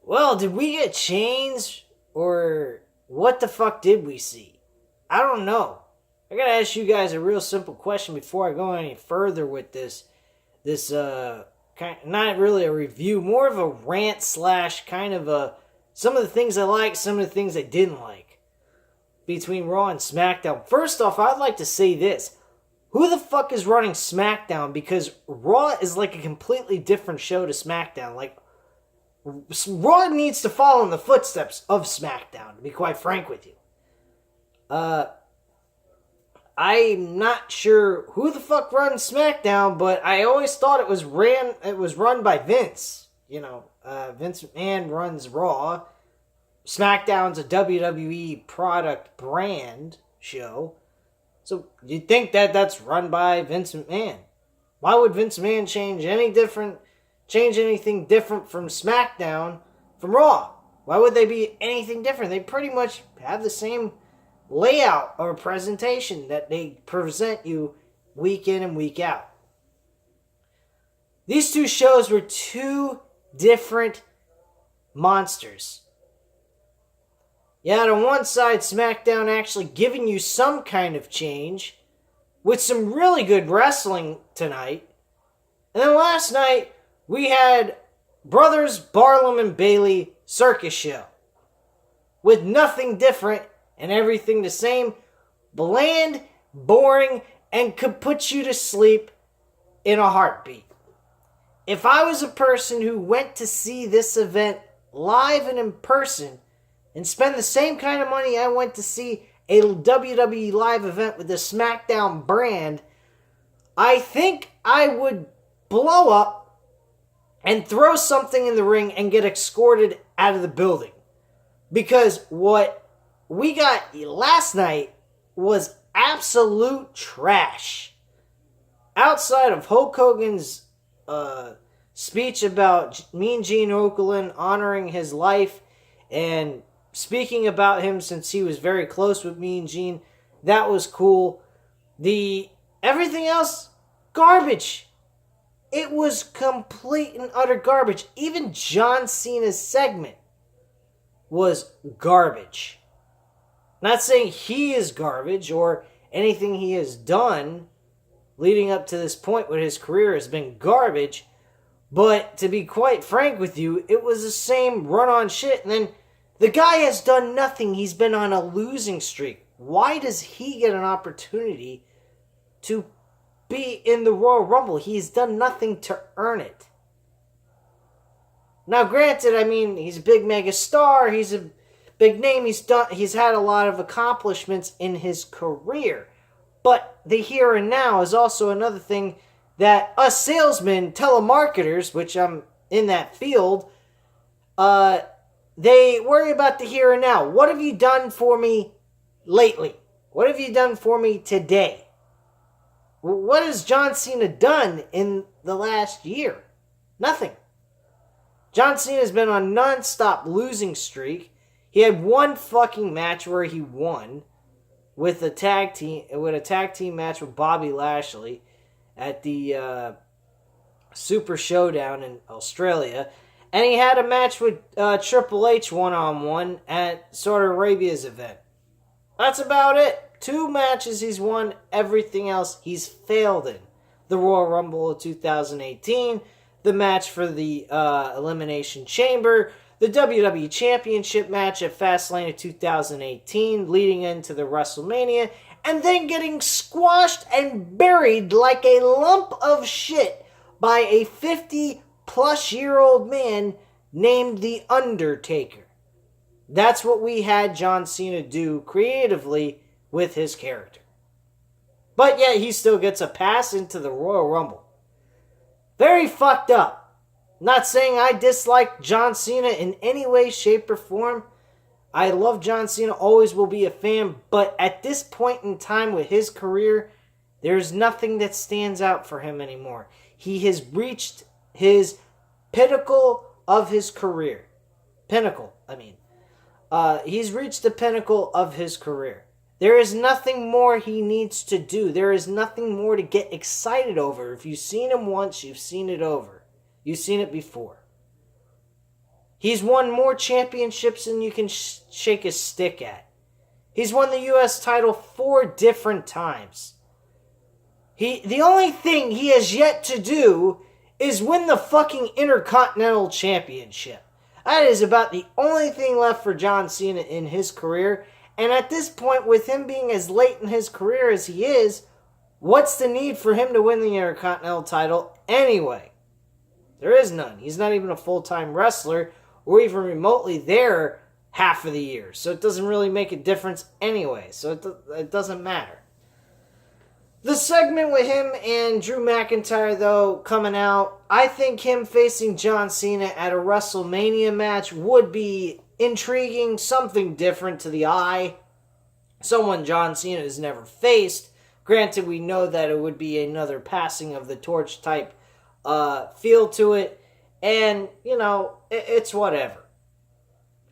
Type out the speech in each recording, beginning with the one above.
Well, did we get chains or what the fuck did we see? I don't know. I gotta ask you guys a real simple question before I go any further with this. Not really a review, more of a rant slash kind of a some of the things I like, some of the things I didn't like between Raw and SmackDown. First off, I'd like to say this. Who the fuck is running SmackDown? Because Raw is like a completely different show to SmackDown. Like, Raw needs to follow in the footsteps of SmackDown, to be quite frank with you. I'm not sure who the fuck runs SmackDown, but I always thought it was run by Vince. Vince McMahon runs Raw. SmackDown's a WWE product brand show. So you'd think that that's run by Vince McMahon. Why would Vince McMahon change anything different from SmackDown from Raw? Why would they be anything different? They pretty much have the same layout or presentation that they present you week in and week out. These two shows were two different monsters. You had on one side SmackDown actually giving you some kind of change with some really good wrestling tonight. And then last night we had Brothers Barnum and Bailey circus show with nothing different and everything the same, bland, boring, and could put you to sleep in a heartbeat. If I was a person who went to see this event live and in person and spend the same kind of money I went to see a WWE live event with the SmackDown brand, I think I would blow up and throw something in the ring and get escorted out of the building. Because what we got last night was absolute trash. Outside of Hulk Hogan's speech about Mean Gene Okerlund honoring his life and speaking about him since he was very close with Mean Gene, that was cool. Everything else, garbage. It was complete and utter garbage. Even John Cena's segment was garbage. Not saying he is garbage or anything he has done leading up to this point with his career has been garbage, but to be quite frank with you, it was the same run-on shit. And then the guy has done nothing. He's been on a losing streak. Why does he get an opportunity to be in the Royal Rumble? He's done nothing to earn it. Now, granted, I mean, he's a big mega star. He's a big name. He's had a lot of accomplishments in his career. But the here and now is also another thing that us salesmen, telemarketers, which I'm in that field, they worry about the here and now. What have you done for me lately? What have you done for me today? What has John Cena done in the last year? Nothing. John Cena's been on a non-stop losing streak. He had one fucking match where he won with a tag team match with Bobby Lashley at the Super Showdown in Australia. And he had a match with Triple H one-on-one at Saudi Arabia's event. That's about it. 2 matches he's won. Everything else he's failed in. The Royal Rumble of 2018, the match for the Elimination Chamber, the WWE Championship match at Fastlane of 2018, leading into the WrestleMania, and then getting squashed and buried like a lump of shit by a 50-plus-year-old man named The Undertaker. That's what we had John Cena do creatively with his character. But yet he still gets a pass into the Royal Rumble. Very fucked up. Not saying I dislike John Cena in any way, shape, or form. I love John Cena, always will be a fan, but at this point in time with his career, there's nothing that stands out for him anymore. He has reached his pinnacle of his career. He's reached the pinnacle of his career. There is nothing more he needs to do. There is nothing more to get excited over. If you've seen him once, you've seen it over. You've seen it before. He's won more championships than you can shake a stick at. He's won the U.S. title 4 different times. The only thing he has yet to do is win the fucking Intercontinental Championship. That is about the only thing left for John Cena in his career. And at this point, with him being as late in his career as he is, what's the need for him to win the Intercontinental title anyway? There is none. He's not even a full-time wrestler or even remotely there half of the year. So it doesn't really make a difference anyway. So it doesn't matter. The segment with him and Drew McIntyre, though, coming out, I think him facing John Cena at a WrestleMania match would be intriguing, something different to the eye. Someone John Cena has never faced. Granted, we know that it would be another passing of the torch type feel to it. And, it's whatever.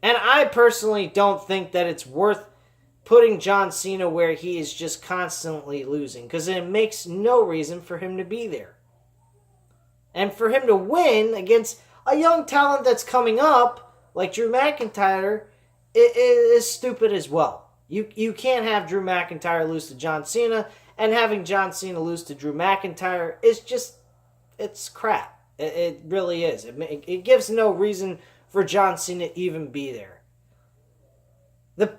And I personally don't think that it's worth putting John Cena where he is just constantly losing, because it makes no reason for him to be there. And for him to win against a young talent that's coming up, like Drew McIntyre, it is stupid as well. You can't have Drew McIntyre lose to John Cena, and having John Cena lose to Drew McIntyre is just, it's crap. It really is. It gives no reason for John Cena to even be there. The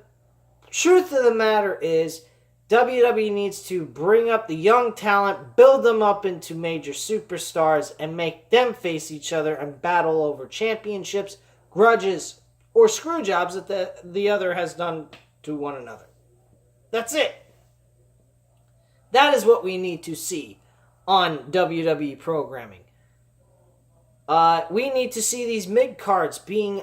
truth of the matter is, WWE needs to bring up the young talent, build them up into major superstars, and make them face each other and battle over championships, grudges, or screw jobs that the other has done to one another. That's it. That is what we need to see on WWE programming. We need to see these mid-cards being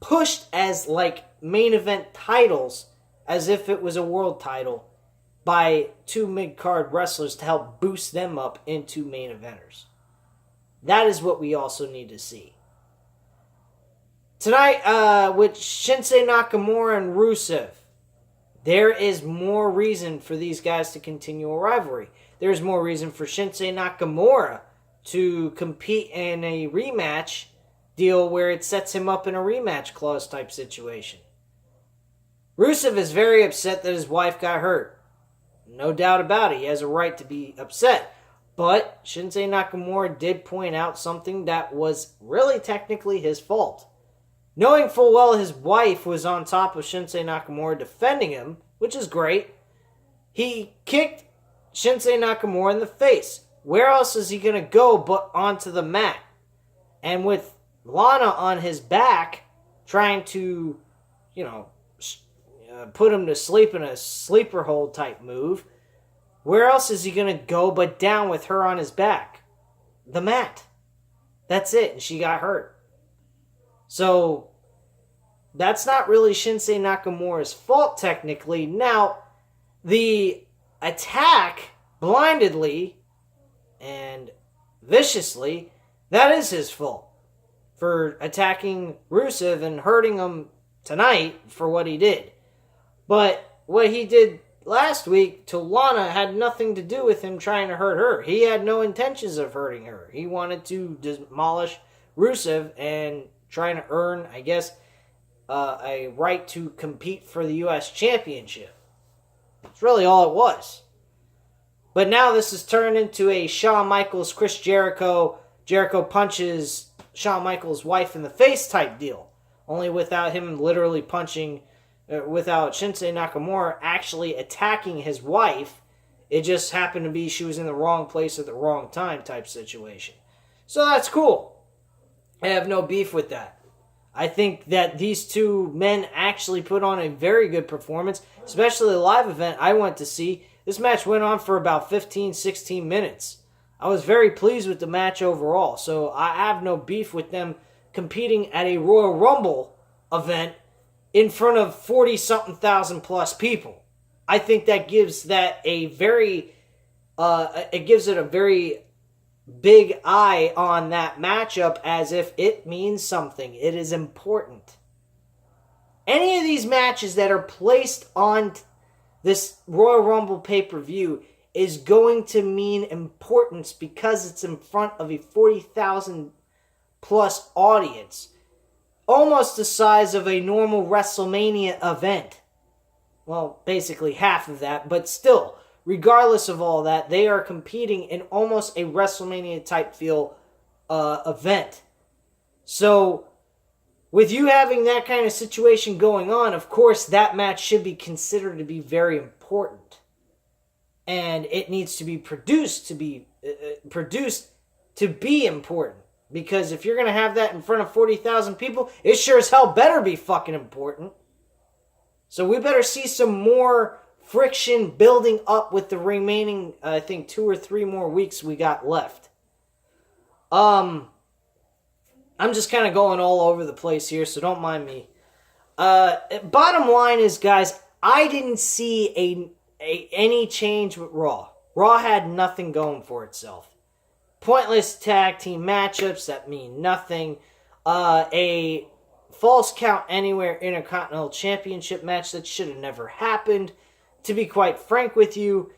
pushed as like main event titles, as if it was a world title, by two mid-card wrestlers to help boost them up into main eventers. That is what we also need to see. Tonight, with Shinsuke Nakamura and Rusev, there is more reason for these guys to continue a rivalry. There's more reason for Shinsuke Nakamura to compete in a rematch deal where it sets him up in a rematch clause type situation. Rusev is very upset that his wife got hurt. No doubt about it. He has a right to be upset. But Shinsuke Nakamura did point out something that was really technically his fault. Knowing full well his wife was on top of Shinsuke Nakamura defending him, which is great, he kicked Shinsuke Nakamura in the face. Where else is he going to go but onto the mat? And with Lana on his back, trying to, put him to sleep in a sleeper hold type move, where else is he going to go but down with her on his back? The mat. That's it. And she got hurt. So, that's not really Shinsuke Nakamura's fault technically. Now, the attack blindedly and viciously, that is his fault for attacking Rusev and hurting him tonight for what he did. But what he did last week to Lana had nothing to do with him trying to hurt her. He had no intentions of hurting her. He wanted to demolish Rusev and trying to earn, I guess, a right to compete for the U.S. Championship. That's really all it was. But now this has turned into a Shawn Michaels, Chris Jericho punches Shawn Michaels' wife in the face type deal. Only without him literally punching, without Shinsuke Nakamura actually attacking his wife. It just happened to be she was in the wrong place at the wrong time type situation. So that's cool. I have no beef with that. I think that these two men actually put on a very good performance, especially the live event I went to see. This match went on for about 15, 16 minutes. I was very pleased with the match overall, so I have no beef with them competing at a Royal Rumble event in front of 40-something thousand plus people. I think that gives that a very, it gives it a very big eye on that matchup as if it means something. It is important. Any of these matches that are placed on this Royal Rumble pay-per-view is going to mean importance because it's in front of a 40,000 plus audience. almost the size of a normal WrestleMania event. Well, basically half of that, but still, regardless of all that, they are competing in almost a WrestleMania type feel event. So, with you having that kind of situation going on, of course, that match should be considered to be very important. And it needs to be produced to be important. Because if you're going to have that in front of 40,000 people, it sure as hell better be fucking important. So we better see some more friction building up with the remaining, I think, 2 or 3 more weeks we got left. I'm just kind of going all over the place here, so don't mind me. Bottom line is, guys, I didn't see any change with Raw. Raw had nothing going for itself. Pointless tag team matchups that mean nothing. A false count anywhere Intercontinental Championship match that should have never happened. To be quite frank with you,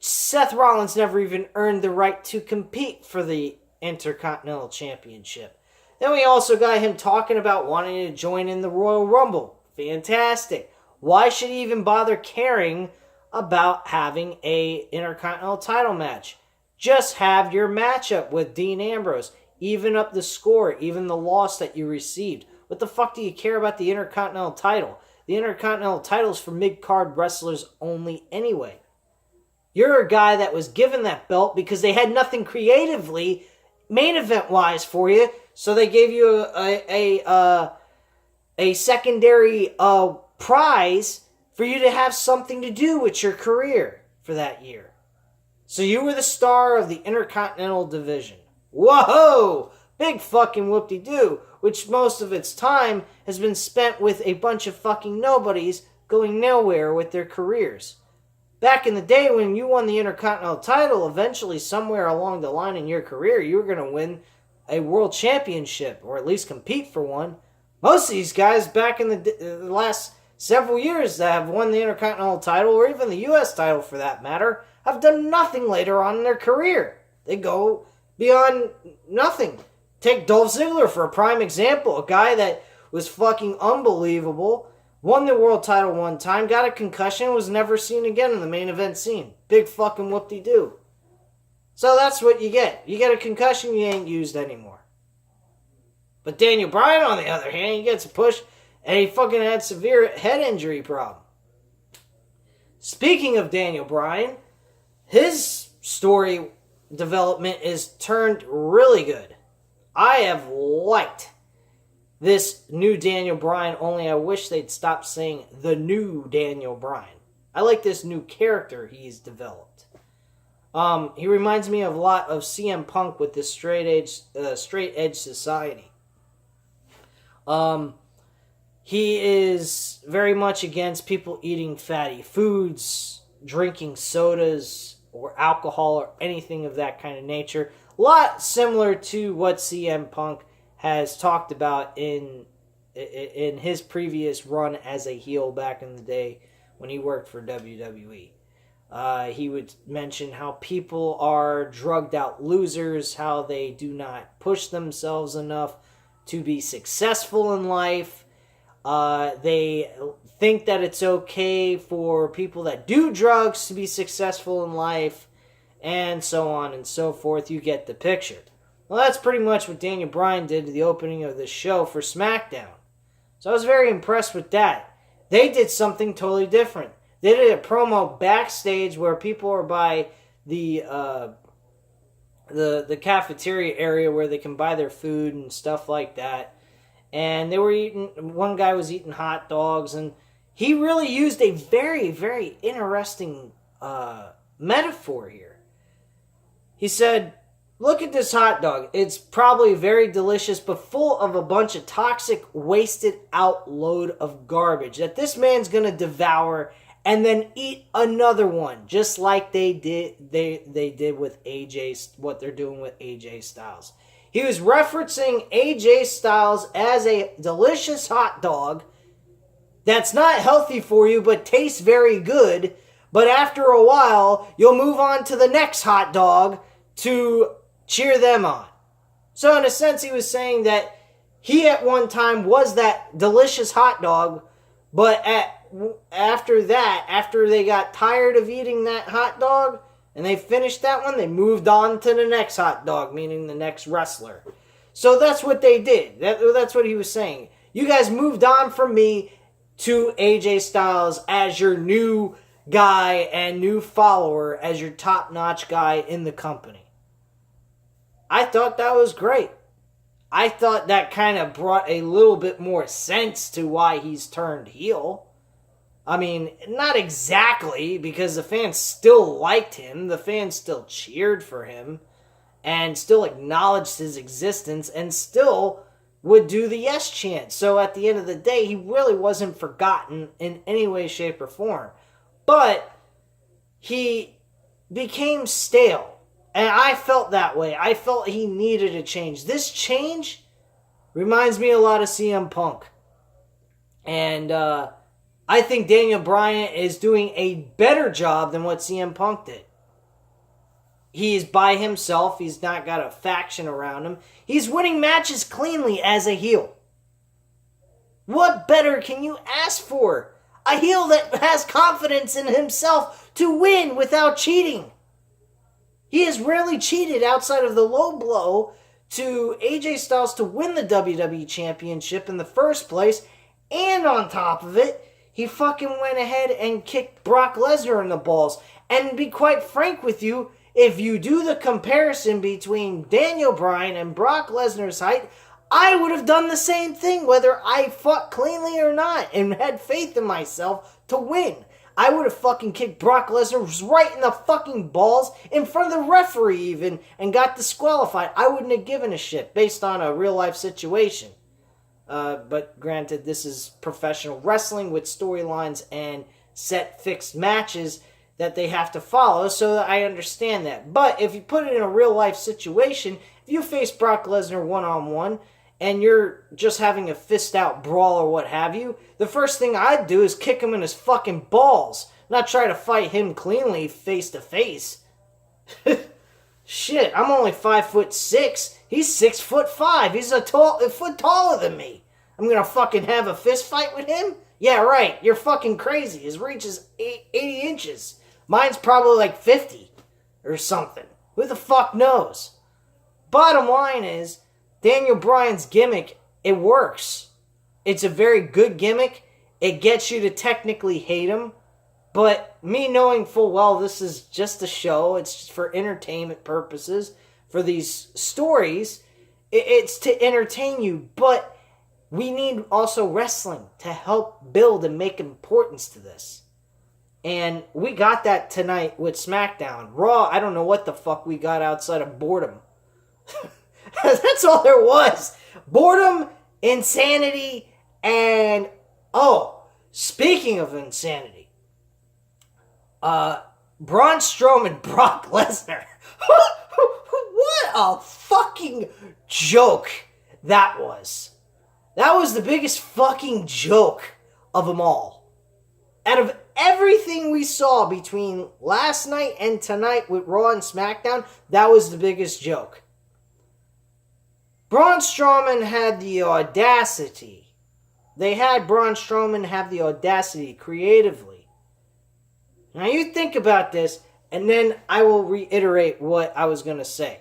Seth Rollins never even earned the right to compete for the Intercontinental Championship. Then we also got him talking about wanting to join in the Royal Rumble. Fantastic. Why should he even bother caring about having a Intercontinental title match? Just have your matchup with Dean Ambrose. Even up the score, even the loss that you received. What the fuck do you care about the Intercontinental title? The Intercontinental title is for mid-card wrestlers only anyway. You're a guy that was given that belt because they had nothing creatively, main event-wise for you, so they gave you a secondary prize for you to have something to do with your career for that year. So you were the star of the Intercontinental division. Whoa! Big fucking whoop-de-doo, which most of its time has been spent with a bunch of fucking nobodies going nowhere with their careers. Back in the day when you won the Intercontinental title, eventually somewhere along the line in your career, you were going to win a world championship, or at least compete for one. Most of these guys back in the last several years that have won the Intercontinental title, or even the U.S. title for that matter, have done nothing later on in their career. They go beyond nothing. Take Dolph Ziggler for a prime example. A guy that was fucking unbelievable. Won the world title one time. Got a concussion. Was never seen again in the main event scene. Big fucking whoop-de-doo. So that's what you get. You get a concussion, you ain't used anymore. But Daniel Bryan, on the other hand, he gets a push and he fucking had severe head injury problem. Speaking of Daniel Bryan, his story development is turned really good. I have liked this new Daniel Bryan, only I wish they'd stop saying the new Daniel Bryan. I like this new character he's developed. He reminds me of a lot of CM Punk with this straight edge society. He is very much against people eating fatty foods, drinking sodas, or alcohol, or anything of that kind of nature. A lot similar to what CM Punk has talked about in his previous run as a heel back in the day when he worked for WWE. He would mention how people are drugged out losers, how they do not push themselves enough to be successful in life. They think that it's okay for people that do drugs to be successful in life, and so on and so forth. You get the picture. Well, that's pretty much what Daniel Bryan did to the opening of the show for SmackDown. So I was very impressed with that. They did something totally different. They did a promo backstage where people are by the cafeteria area where they can buy their food and stuff like that. And they were one guy was eating hot dogs, and he really used a very, very interesting metaphor here. He said, look at this hot dog. It's probably very delicious, but full of a bunch of toxic, wasted out load of garbage that this man's going to devour and then eat another one, just like they did with AJ, what they're doing with AJ Styles. He was referencing AJ Styles as a delicious hot dog that's not healthy for you but tastes very good, but after a while, you'll move on to the next hot dog to cheer them on. So in a sense, he was saying that He at one time was that delicious hot dog, but after that, after they got tired of eating that hot dog and they finished that one, they moved on to the next hot dog, meaning the next wrestler. So that's what they did. That's what he was saying. You guys moved on from me to AJ Styles as your new guy and new follower, as your top-notch guy in the company. I thought that was great. I thought that kind of brought a little bit more sense to why he's turned heel. I mean, not exactly, because the fans still liked him. The fans still cheered for him and still acknowledged his existence and still would do the yes chant. So at the end of the day, he really wasn't forgotten in any way, shape, or form. But he became stale. And I felt that way. I felt he needed a change. This change reminds me a lot of CM Punk. And I think Daniel Bryan is doing a better job than what CM Punk did. He's by himself. He's not got a faction around him. He's winning matches cleanly as a heel. What better can you ask for? A heel that has confidence in himself to win without cheating. He has rarely cheated outside of the low blow to AJ Styles to win the WWE Championship in the first place. And on top of it, he fucking went ahead and kicked Brock Lesnar in the balls. And to be quite frank with you, if you do the comparison between Daniel Bryan and Brock Lesnar's height, I would have done the same thing whether I fought cleanly or not and had faith in myself to win. I would have fucking kicked Brock Lesnar right in the fucking balls in front of the referee even and got disqualified. I wouldn't have given a shit based on a real life situation. But granted, this is professional wrestling with storylines and set fixed matches that they have to follow, so I understand that. But if you put it in a real life situation, if you face Brock Lesnar one-on-one and you're just having a fist out brawl or what have you, the first thing I'd do is kick him in his fucking balls, not try to fight him cleanly face to face. Shit, I'm only 5'6". He's 6'5". He's a foot taller than me. I'm gonna fucking have a fist fight with him? Yeah, right. You're fucking crazy. His reach is 80 inches. Mine's probably like 50 or something. Who the fuck knows? Bottom line is, Daniel Bryan's gimmick, it works. It's a very good gimmick. It gets you to technically hate him. But me knowing full well this is just a show, it's just for entertainment purposes, for these stories, it's to entertain you. But we need also wrestling to help build and make importance to this. And we got that tonight with SmackDown. Raw, I don't know what the fuck we got outside of boredom. That's all there was. Boredom, insanity, and... Oh, speaking of insanity. Braun Strowman, Brock Lesnar. What a fucking joke that was. That was the biggest fucking joke of them all. Out of everything we saw between last night and tonight with Raw and SmackDown, that was the biggest joke. Braun Strowman had the audacity. They had Braun Strowman have the audacity creatively. Now you think about this, and then I will reiterate what I was going to say.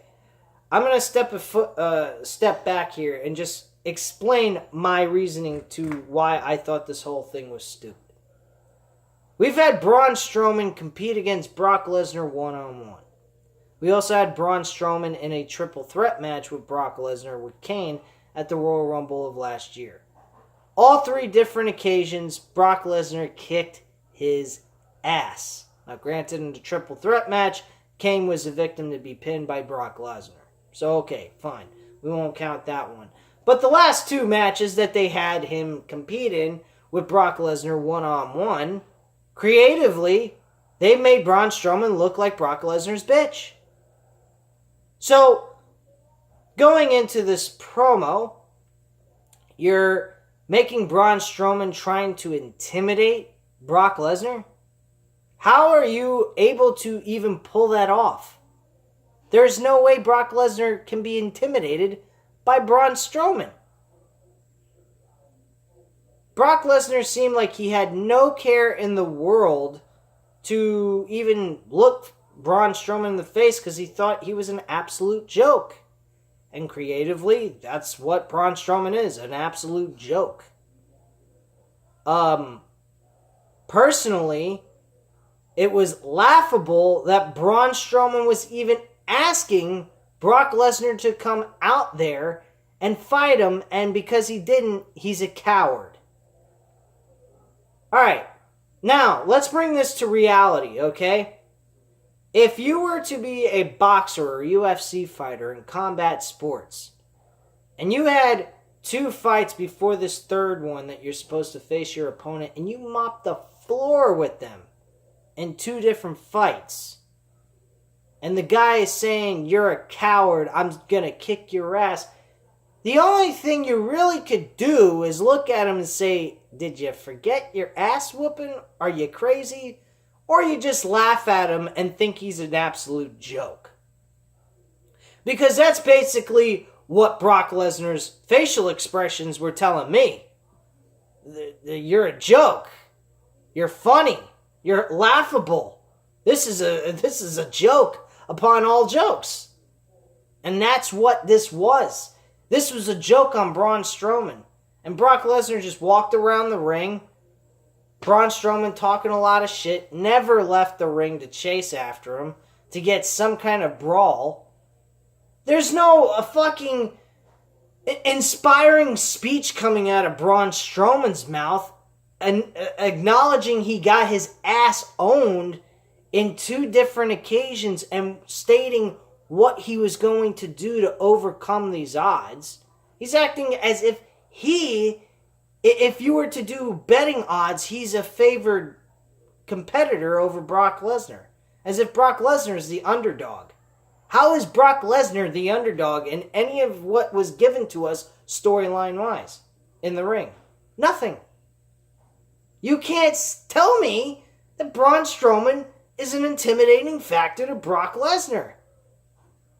I'm going to step back here and just explain my reasoning to why I thought this whole thing was stupid. We've had Braun Strowman compete against Brock Lesnar one-on-one. We also had Braun Strowman in a triple threat match with Brock Lesnar with Kane at the Royal Rumble of last year. All three different occasions, Brock Lesnar kicked his ass. Now granted, in the triple threat match, Kane was the victim to be pinned by Brock Lesnar. So okay, fine. We won't count that one. But the last two matches that they had him compete in with Brock Lesnar one-on-one, creatively, they made Braun Strowman look like Brock Lesnar's bitch. So, going into this promo, you're making Braun Strowman trying to intimidate Brock Lesnar? How are you able to even pull that off? There's no way Brock Lesnar can be intimidated by Braun Strowman. Brock Lesnar seemed like he had no care in the world to even look Braun Strowman in the face because he thought he was an absolute joke. And creatively, that's what Braun Strowman is, an absolute joke. Personally, it was laughable that Braun Strowman was even asking Brock Lesnar to come out there and fight him, and because he didn't, he's a coward. Alright, now, let's bring this to reality, okay? If you were to be a boxer or UFC fighter in combat sports, and you had 2 fights before this third one that you're supposed to face your opponent, and you mopped the floor with them in 2 different fights, and the guy is saying, you're a coward, I'm gonna kick your ass, the only thing you really could do is look at him and say, did you forget your ass whooping? Are you crazy? Or you just laugh at him and think he's an absolute joke. Because that's basically what Brock Lesnar's facial expressions were telling me. You're a joke. You're funny. You're laughable. This is a joke upon all jokes. And that's what this was. This was a joke on Braun Strowman. And Brock Lesnar just walked around the ring. Braun Strowman talking a lot of shit. Never left the ring to chase after him. To get some kind of brawl. There's no fucking inspiring speech coming out of Braun Strowman's mouth. And acknowledging he got his ass owned in 2 different occasions. And stating what he was going to do to overcome these odds. He's acting as if if you were to do betting odds, he's a favored competitor over Brock Lesnar. As if Brock Lesnar is the underdog. How is Brock Lesnar the underdog in any of what was given to us storyline-wise in the ring? Nothing. You can't tell me that Braun Strowman is an intimidating factor to Brock Lesnar.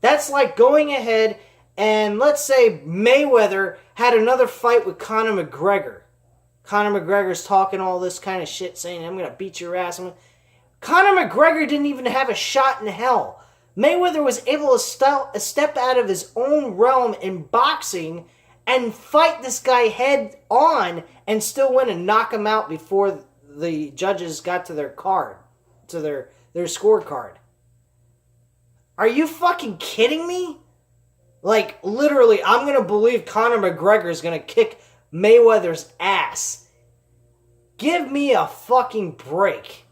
That's like going ahead and let's say Mayweather had another fight with Conor McGregor. Conor McGregor's talking all this kind of shit saying, I'm going to beat your ass. Conor McGregor didn't even have a shot in hell. Mayweather was able to step out of his own realm in boxing and fight this guy head on and still win and knock him out before the judges got to their card, to their scorecard. Are you fucking kidding me? Like, literally, I'm going to believe Conor McGregor is going to kick Mayweather's ass. Give me a fucking break.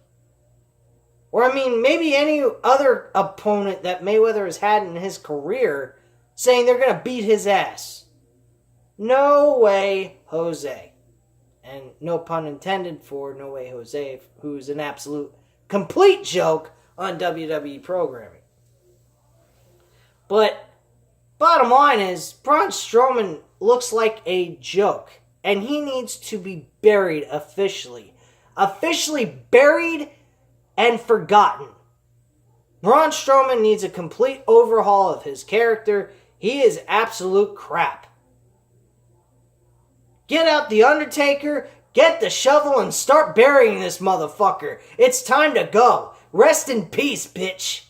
Or, I mean, maybe any other opponent that Mayweather has had in his career saying they're going to beat his ass. No way, Jose. And no pun intended for No Way Jose, who's an absolute complete joke on WWE programming. But bottom line is, Braun Strowman looks like a joke. And he needs to be buried officially. Officially buried and forgotten. Braun Strowman needs a complete overhaul of his character. He is absolute crap. Get out The Undertaker, get the shovel, and start burying this motherfucker. It's time to go. Rest in peace, bitch.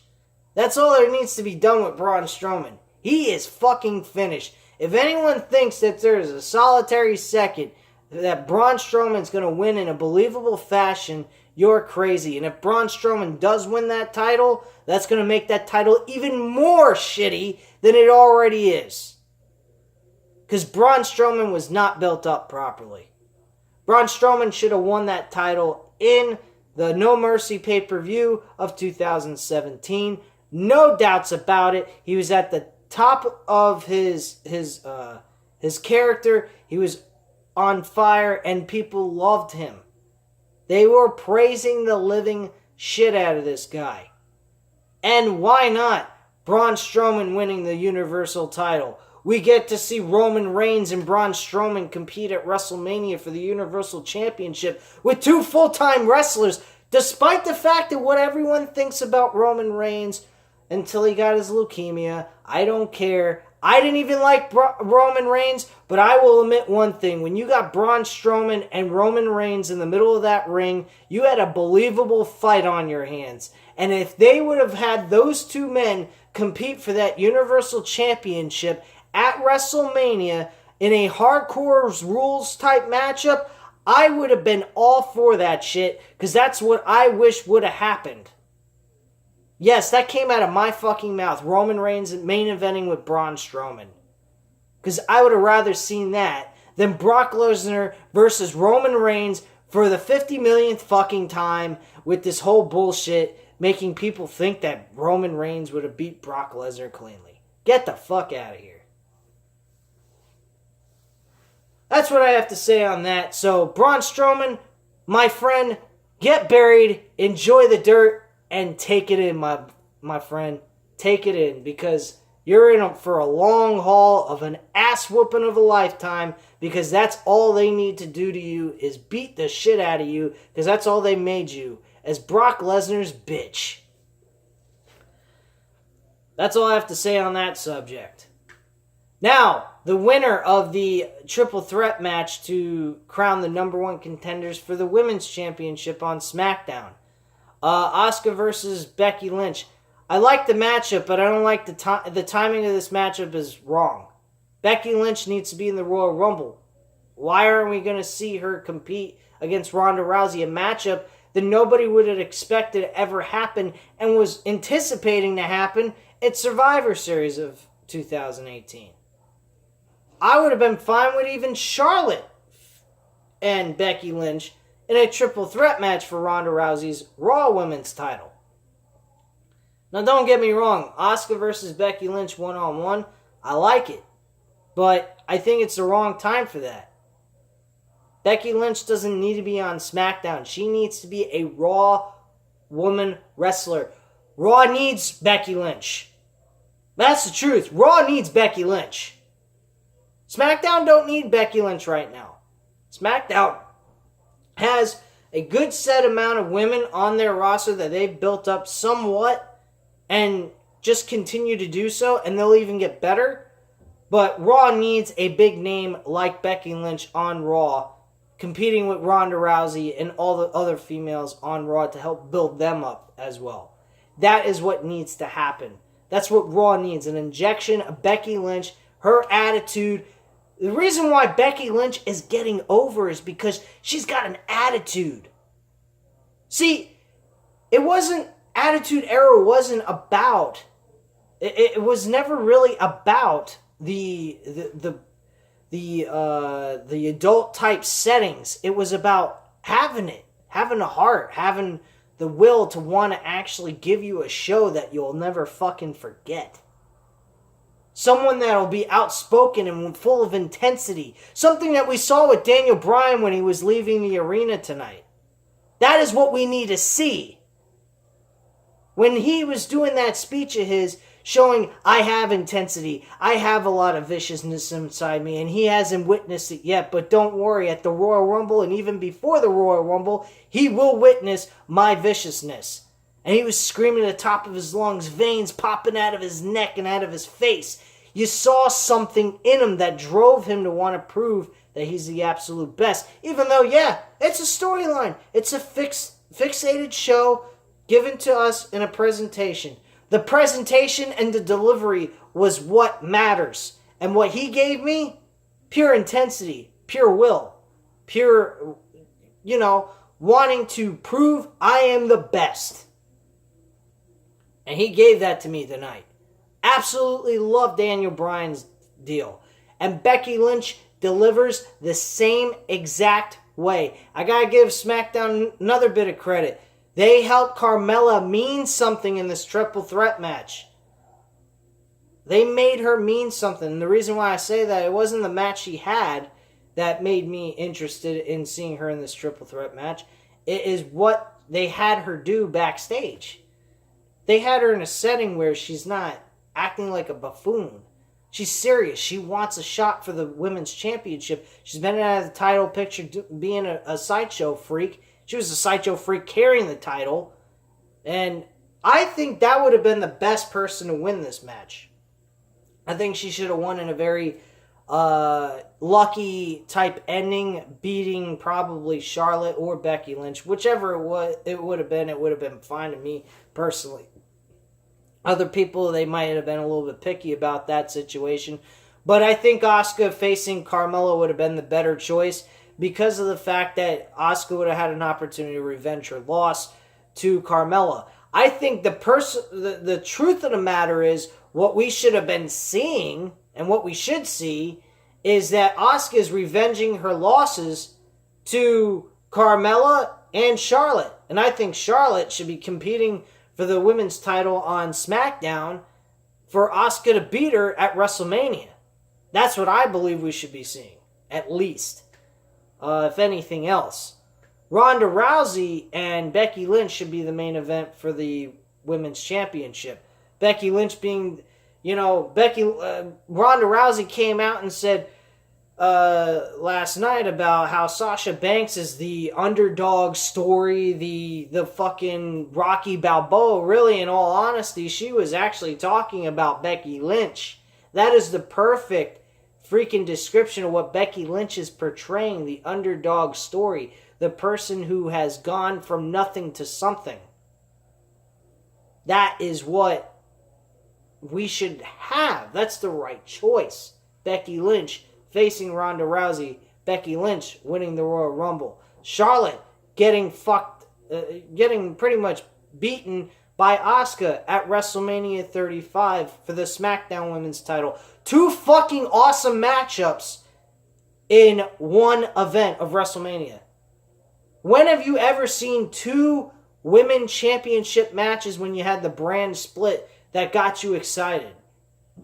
That's all that needs to be done with Braun Strowman. He is fucking finished. If anyone thinks that there is a solitary second that Braun Strowman's going to win in a believable fashion, you're crazy. And if Braun Strowman does win that title, that's going to make that title even more shitty than it already is. Because Braun Strowman was not built up properly. Braun Strowman should have won that title in the No Mercy pay-per-view of 2017. No doubts about it. He was at the top of his character. He was on fire and people loved him. They were praising the living shit out of this guy. And why not Braun Strowman winning the Universal title? We get to see Roman Reigns and Braun Strowman compete at WrestleMania for the Universal Championship with 2 full-time wrestlers, despite the fact that what everyone thinks about Roman Reigns until he got his leukemia. I don't care. I didn't even like Roman Reigns, but I will admit one thing. When you got Braun Strowman and Roman Reigns in the middle of that ring, you had a believable fight on your hands. And if they would have had those two men compete for that Universal Championship at WrestleMania in a hardcore rules type matchup, I would have been all for that shit, because that's what I wish would have happened. Yes, that came out of my fucking mouth. Roman Reigns main eventing with Braun Strowman. Because I would have rather seen that than Brock Lesnar versus Roman Reigns for the 50 millionth fucking time with this whole bullshit making people think that Roman Reigns would have beat Brock Lesnar cleanly. Get the fuck out of here. That's what I have to say on that. So, Braun Strowman, my friend, get buried, enjoy the dirt, and take it in, my friend. Take it in, because you're in for a long haul of an ass whooping of a lifetime, because that's all they need to do to you is beat the shit out of you, because that's all they made you, as Brock Lesnar's bitch. That's all I have to say on that subject. Now, the winner of the triple threat match to crown the number one contenders for the Women's Championship on SmackDown. Asuka versus Becky Lynch. I like the matchup, but I don't like the timing of this matchup is wrong. Becky Lynch needs to be in the Royal Rumble. Why aren't we going to see her compete against Ronda Rousey, a matchup that nobody would have expected to ever happen and was anticipating to happen at Survivor Series of 2018? I would have been fine with even Charlotte and Becky Lynch in a triple threat match for Ronda Rousey's Raw Women's title. Now, don't get me wrong. Asuka versus Becky Lynch one-on-one, I like it. But I think it's the wrong time for that. Becky Lynch doesn't need to be on SmackDown. She needs to be a Raw woman wrestler. Raw needs Becky Lynch. That's the truth. Raw needs Becky Lynch. SmackDown don't need Becky Lynch right now. SmackDown has a good set amount of women on their roster that they've built up somewhat and just continue to do so, and they'll even get better. But Raw needs a big name like Becky Lynch on Raw, competing with Ronda Rousey and all the other females on Raw to help build them up as well. That is what needs to happen. That's what Raw needs, an injection of Becky Lynch, her attitude. The reason why Becky Lynch is getting over is because she's got an attitude. See, Attitude Era wasn't about, it was never really about the adult type settings. It was about having a heart, having the will to want to actually give you a show that you'll never fucking forget. Someone that'll be outspoken and full of intensity. Something that we saw with Daniel Bryan when he was leaving the arena tonight. That is what we need to see. When he was doing that speech of his, showing, I have intensity, I have a lot of viciousness inside me, and he hasn't witnessed it yet, but don't worry, at the Royal Rumble, and even before the Royal Rumble, he will witness my viciousness. And he was screaming at the top of his lungs, veins popping out of his neck and out of his face. You saw something in him that drove him to want to prove that he's the absolute best. Even though, yeah, it's a storyline. It's a fixated show given to us in a presentation. The presentation and the delivery was what matters. And what he gave me, pure intensity, pure will, pure, wanting to prove I am the best. And he gave that to me tonight. Absolutely love Daniel Bryan's deal. And Becky Lynch delivers the same exact way. I gotta give SmackDown another bit of credit. They helped Carmella mean something in this triple threat match. They made her mean something. And the reason why I say that, it wasn't the match she had that made me interested in seeing her in this triple threat match. It is what they had her do backstage. They had her in a setting where she's not acting like a buffoon. She's serious. She wants a shot for the Women's Championship. She's been out of the title picture being a sideshow freak. She was a sideshow freak carrying the title. And I think that would have been the best person to win this match. I think she should have won in a very lucky type ending, beating probably Charlotte or Becky Lynch. Whichever it would have been fine to me personally. Other people, they might have been a little bit picky about that situation. But I think Asuka facing Carmella would have been the better choice because of the fact that Asuka would have had an opportunity to revenge her loss to Carmella. I think the truth of the matter is what we should have been seeing and what we should see is that Asuka is revenging her losses to Carmella and Charlotte. And I think Charlotte should be competing for the women's title on SmackDown for Asuka to beat her at WrestleMania. That's what I believe we should be seeing, at least. If anything else. Ronda Rousey and Becky Lynch should be the main event for the Women's Championship. Becky Lynch being, Ronda Rousey came out and said last night about how Sasha Banks is the underdog story, the fucking Rocky Balboa. Really, in all honesty, she was actually talking about Becky Lynch. That is the perfect freaking description of what Becky Lynch is portraying, the underdog story. The person who has gone from nothing to something. That is what we should have. That's the right choice. Becky Lynch facing Ronda Rousey. Becky Lynch winning the Royal Rumble. Charlotte getting pretty much beaten by Asuka at WrestleMania 35 for the SmackDown Women's title. 2 fucking awesome matchups in one event of WrestleMania. When have you ever seen 2 women championship matches when you had the brand split that got you excited?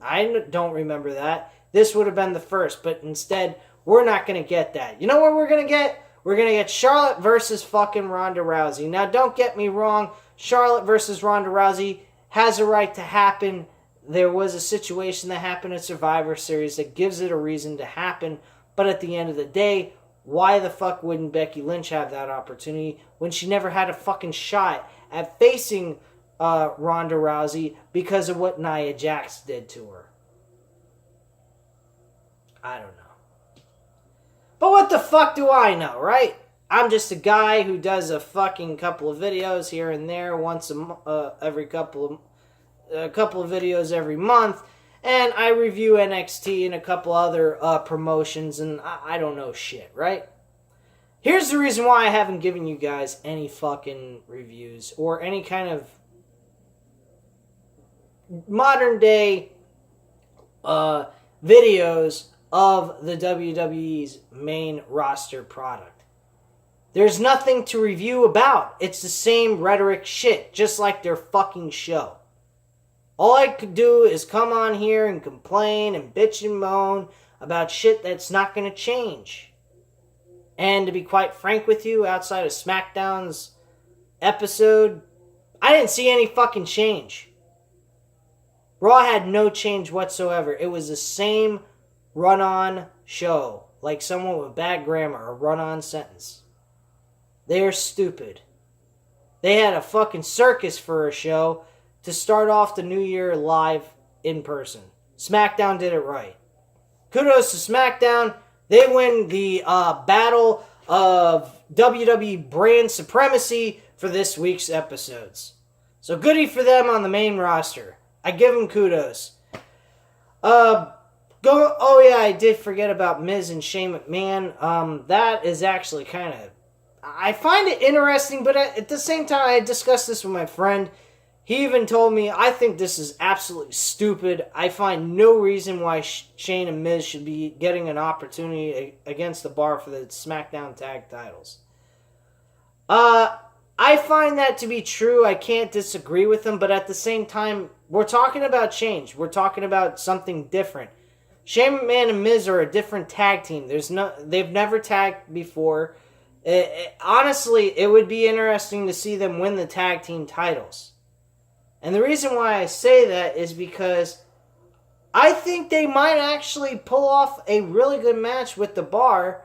I don't remember that. This would have been the first, but instead, we're not going to get that. You know what we're going to get? We're going to get Charlotte versus fucking Ronda Rousey. Now, don't get me wrong. Charlotte versus Ronda Rousey has a right to happen. There was a situation that happened at Survivor Series that gives it a reason to happen. But at the end of the day, why the fuck wouldn't Becky Lynch have that opportunity when she never had a fucking shot at facing Ronda Rousey because of what Nia Jax did to her? I don't know. But what the fuck do I know, right? I'm just a guy who does a fucking couple of videos here and there every couple of videos every month. And I review NXT and a couple other promotions, and I don't know shit, right? Here's the reason why I haven't given you guys any fucking reviews or any kind of modern day videos of the WWE's main roster product. There's nothing to review about. It's the same rhetoric shit, just like their fucking show. All I could do is come on here and complain and bitch and moan about shit that's not going to change. And to be quite frank with you, outside of SmackDown's episode, I didn't see any fucking change. Raw had no change whatsoever. It was the same run-on show, like someone with bad grammar, a run-on sentence. They're stupid. They had a fucking circus for a show to start off the new year live in person. SmackDown did it right. Kudos to SmackDown. They win the battle of WWE brand supremacy for this week's episodes. So goody for them on the main roster. I give them kudos. Oh yeah, I did forget about Miz and Shane McMahon. That is actually kind of... I find it interesting, but at the same time, I discussed this with my friend. He even told me, I think this is absolutely stupid. I find no reason why Shane and Miz should be getting an opportunity against the Bar for the SmackDown Tag Titles. I find that to be true. I can't disagree with them, but at the same time, we're talking about change. We're talking about something different. Shane McMahon and Miz are a different tag team. They've never tagged before. Honestly, it would be interesting to see them win the tag team titles. And the reason why I say that is because I think they might actually pull off a really good match with the Bar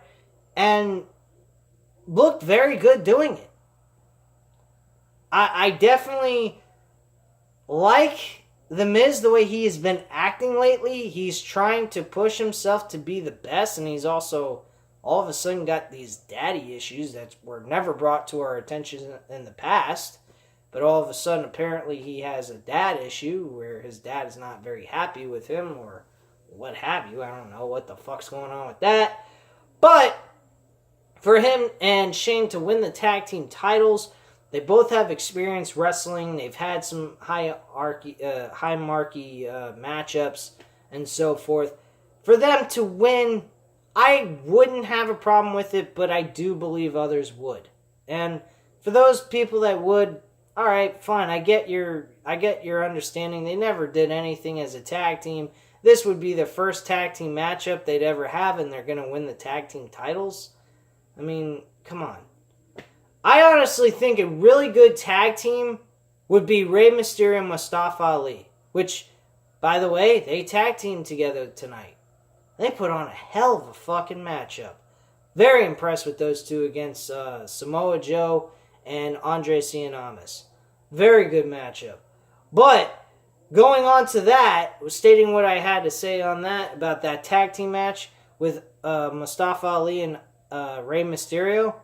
and look very good doing it. I definitely like The Miz, the way he has been acting lately, he's trying to push himself to be the best, and he's also all of a sudden got these daddy issues that were never brought to our attention in the past. But all of a sudden, apparently, he has a dad issue where his dad is not very happy with him or what have you. I don't know what the fuck's going on with that. But for him and Shane to win the tag team titles, they both have experience wrestling. They've had some high marquee matchups and so forth. For them to win, I wouldn't have a problem with it, but I do believe others would. And for those people that would, all right, fine. I get your understanding. They never did anything as a tag team. This would be the first tag team matchup they'd ever have, and they're going to win the tag team titles. I mean, come on. I honestly think a really good tag team would be Rey Mysterio and Mustafa Ali, which, by the way, they tag teamed together tonight. They put on a hell of a fucking matchup. Very impressed with those two against Samoa Joe and Andre Cien. Very good matchup. But going on to that, stating what I had to say on that, about that tag team match with Mustafa Ali and Rey Mysterio,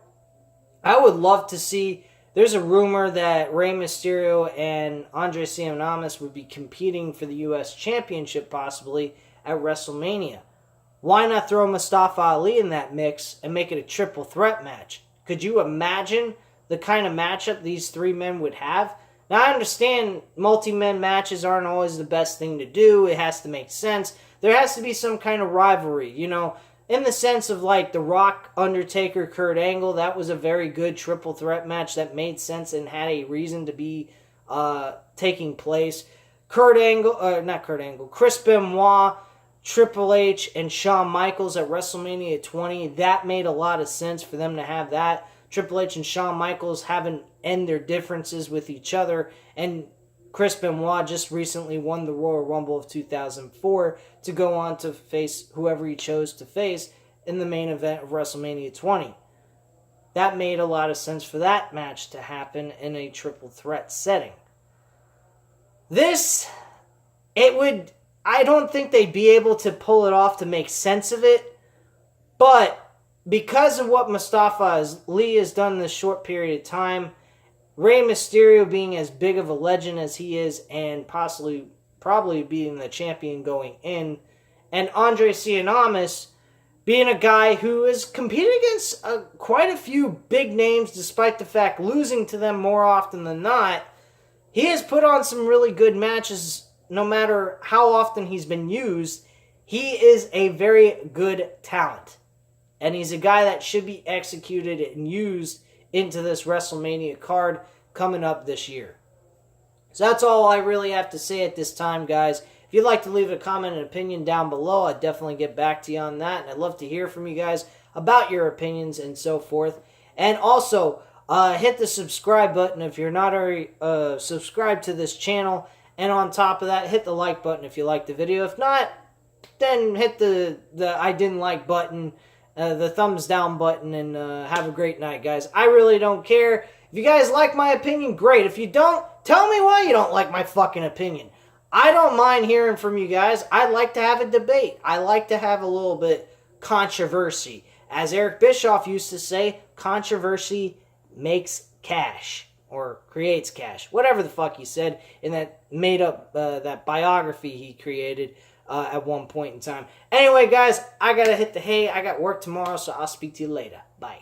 I would love to see. There's a rumor that Rey Mysterio and Andre Cien would be competing for the U.S. Championship possibly at WrestleMania. Why not throw Mustafa Ali in that mix and make it a triple threat match? Could you imagine the kind of matchup these three men would have? Now, I understand multi-men matches aren't always the best thing to do. It has to make sense. There has to be some kind of rivalry, you know, in the sense of like The Rock, Undertaker, Kurt Angle. That was a very good triple threat match that made sense and had a reason to be taking place. Chris Benoit, Triple H, and Shawn Michaels at WrestleMania 20. That made a lot of sense for them to have that. Triple H and Shawn Michaels haven't end their differences with each other, and Chris Benoit just recently won the Royal Rumble of 2004 to go on to face whoever he chose to face in the main event of WrestleMania 20. That made a lot of sense for that match to happen in a triple threat setting. I don't think they'd be able to pull it off to make sense of it, but because of what Mustafa Ali has done in this short period of time, Rey Mysterio being as big of a legend as he is and probably being the champion going in, and Andre Cien being a guy who has competed against quite a few big names despite the fact losing to them more often than not, he has put on some really good matches no matter how often he's been used. He is a very good talent. And he's a guy that should be executed and used into this WrestleMania card coming up this year. So that's all I really have to say at this time, guys. If you'd like to leave a comment and opinion down below, I'd definitely get back to you on that. And I'd love to hear from you guys about your opinions and so forth. And also, hit the subscribe button if you're not already subscribed to this channel. And on top of that, hit the like button if you like the video. If not, then hit the I didn't like button, the thumbs down button, and have a great night, guys. I really don't care. If you guys like my opinion, great. If you don't, tell me why you don't like my fucking opinion. I don't mind hearing from you guys. I like to have a debate. I like to have a little bit controversy. As Eric Bischoff used to say, controversy makes cash. Or creates cash. Whatever the fuck he said in that made up, that biography he created at one point in time. Anyway, guys, I gotta hit the hay. I got work tomorrow, so I'll speak to you later. Bye.